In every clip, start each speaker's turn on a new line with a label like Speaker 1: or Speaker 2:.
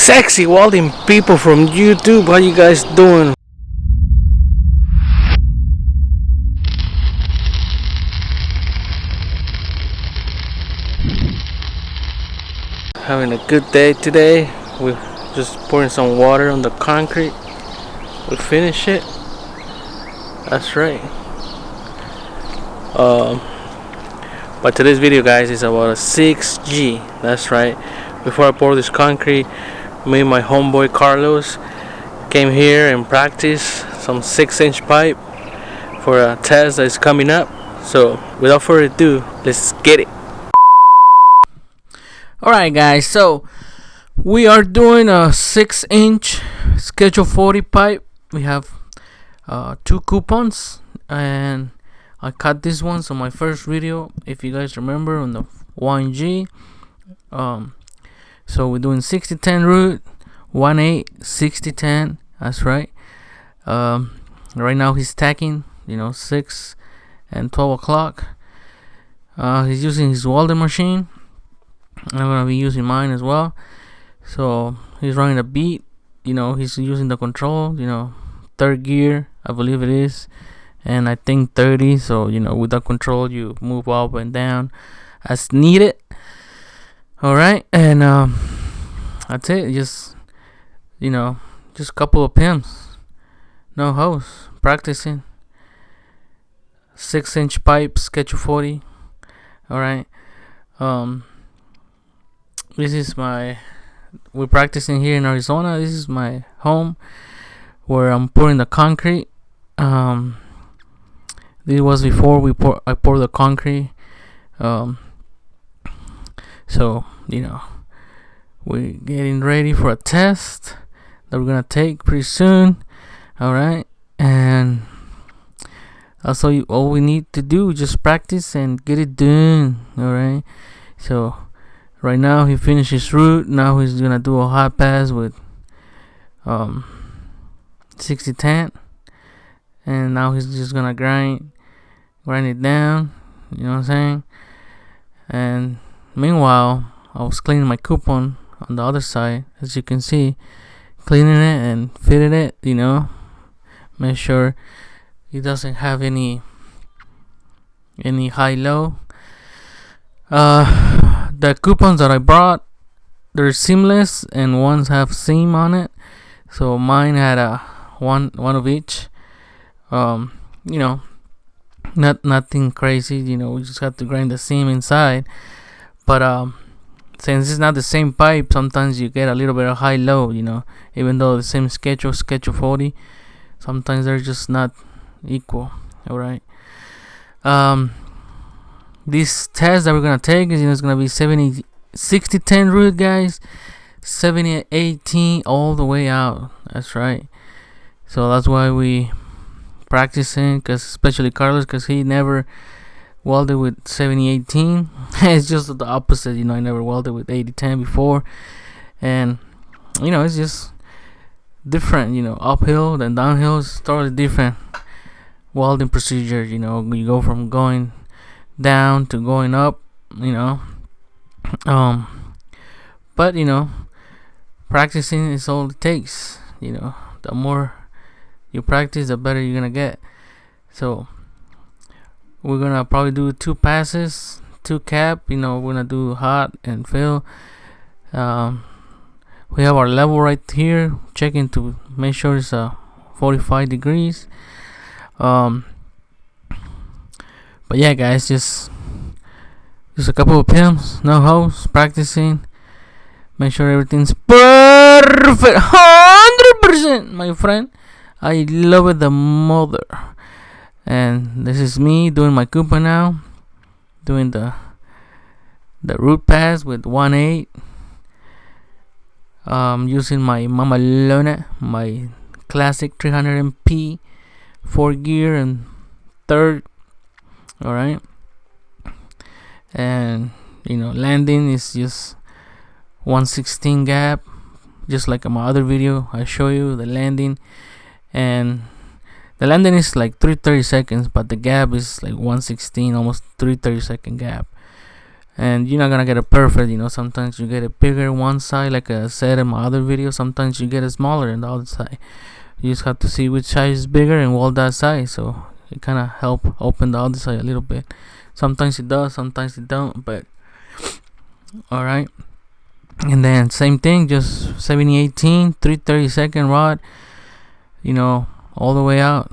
Speaker 1: sexy welding people from YouTube. How you guys doing? Having a good day today. We're just pouring some water on the concrete. We finish it. That's right. But today's video, guys, is about a 6G. That's right. Before I pour this concrete, me and my homeboy Carlos came here and practiced some 6-inch pipe for a test that is coming up. So without further ado, let's get it. Alright guys, so we are doing a 6-inch Schedule 40 pipe. We have 2 coupons, and I cut this one on my first video, if you guys remember, on the 1G. So we're doing 60-10 root, 1/8, 60-10. That's right. Right now he's tacking, 6 and 12 o'clock. He's using his welding machine. I'm gonna be using mine as well. So he's running a beat. He's using the control. Third gear, I believe it is, and I think 30. So with the control, you move up and down as needed. All right, and that's it. Just a couple of pins, no hose, practicing 6-inch pipe, Schedule 40. All right. This is we're practicing here in Arizona. This is my home where I'm pouring the concrete. This was before I poured the concrete. So we're getting ready for a test that we're gonna take pretty soon. All right, and that's all we need to do, just practice and get it done. All right, so right now he finished his root. Now he's gonna do a hot pass with 60-10, and now he's just gonna grind it down. You know what I'm saying? And meanwhile, I was cleaning my coupon on the other side, as you can see, cleaning it and fitting it. Make sure it doesn't have any high-low. The coupons that I brought, they're seamless, and ones have seam on it. So mine had one of each. Nothing crazy. We just have to grind the seam inside. But since it's not the same pipe, sometimes you get a little bit of high-low. Even though the same schedule 40, sometimes they're just not equal. All right. This test that we're gonna take is it's gonna be 60-10 root, guys. 70-18 all the way out. That's right. So that's why we practicing, especially Carlos, because he never welded with 70-18. It's just the opposite. I never welded with 80-10 before, and it's just different. Uphill then downhill is totally different welding procedure. You go from going down to going up. But practicing is all it takes. The more you practice, the better you're gonna get. So we're gonna probably do 2 passes, 2 cap. We're gonna do hot and fill. We have our level right here, checking to make sure it's 45 degrees. But yeah, guys, just a couple of pins, no hose, practicing. Make sure everything's perfect, 100%, my friend. I love it the mother. And this is me doing my coupon now, doing the root pass with 1/8. Using my Mama Luna, my classic 300 MP 4 gear and third. All right. And landing is just 1/16 gap, just like in my other video. I show you the landing, and the landing is like 330 seconds, but the gap is like 1/16, almost 330 second gap. and you're not gonna get it perfect. Sometimes you get it bigger one side, like I said in my other video. Sometimes you get it smaller in the other side. You just have to see which side is bigger and weld that side, so it kind of help open the other side a little bit. Sometimes it does, sometimes it don't, but all right. And then same thing, just 70-18 3/32 rod, all the way out.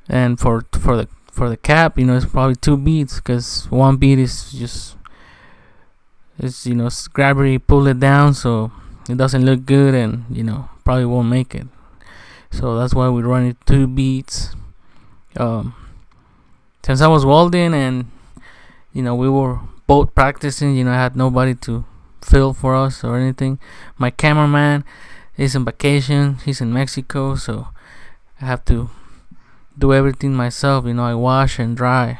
Speaker 1: And for the cap, it's probably 2 beads, because 1 bead is just, it's gravity pull it down, so it doesn't look good, and probably won't make it. So that's why we run it 2 beads. Since I was welding, and we were both practicing, I had nobody to film for us or anything. My cameraman is on vacation, he's in Mexico, so I have to do everything myself. I wash and dry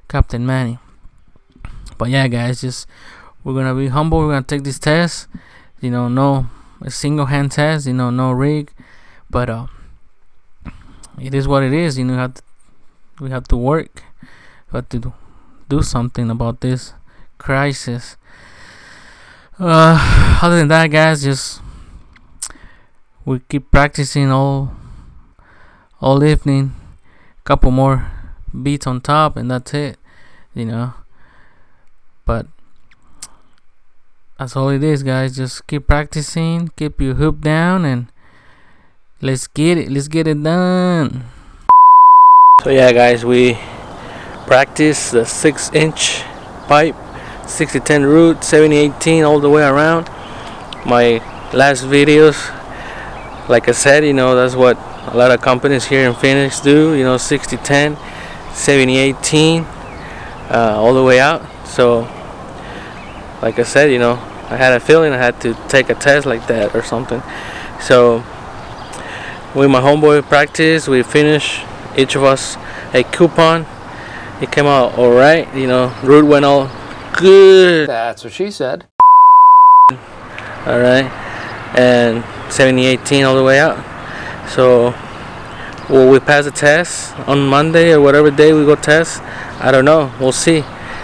Speaker 1: Captain Manny. But yeah, guys, just we're gonna be humble. We're gonna take this test, no a single hand test, no rig, but it is what it is. We have to work. We have to do something about this crisis. Other than that, guys, just we keep practicing all evening. Couple more beats on top, and that's it. But that's all it is, guys. Just keep practicing, keep your hoop down, and let's get it done. So yeah, guys, we practice the 6-inch pipe, 60-10 root, 70-18 all the way around. My last videos, like I said, that's what a lot of companies here in Phoenix do, 60-10, 70-18, all the way out. So like I said, I had a feeling I had to take a test like that or something. So with my homeboy practice, we finished, each of us a coupon. It came out alright, root went all good.
Speaker 2: That's what she said.
Speaker 1: Alright, and 70-18 all the way out. So will we pass the test on Monday or whatever day we go test? I don't know, we'll see.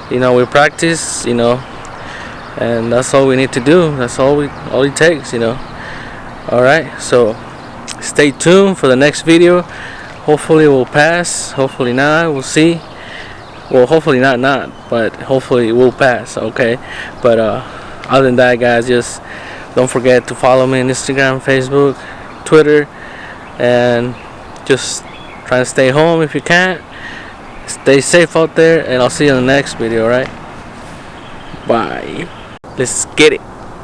Speaker 1: We practice, and that's all we need to do. That's all it takes, Alright, so stay tuned for the next video. Hopefully we'll pass, hopefully not, we'll see. Well, hopefully not, but hopefully we'll pass, okay? But other than that, guys, just don't forget to follow me on Instagram, Facebook, Twitter, and just try to stay home if you can. Stay safe out there, and I'll see you in the next video, alright? Bye. Let's get it.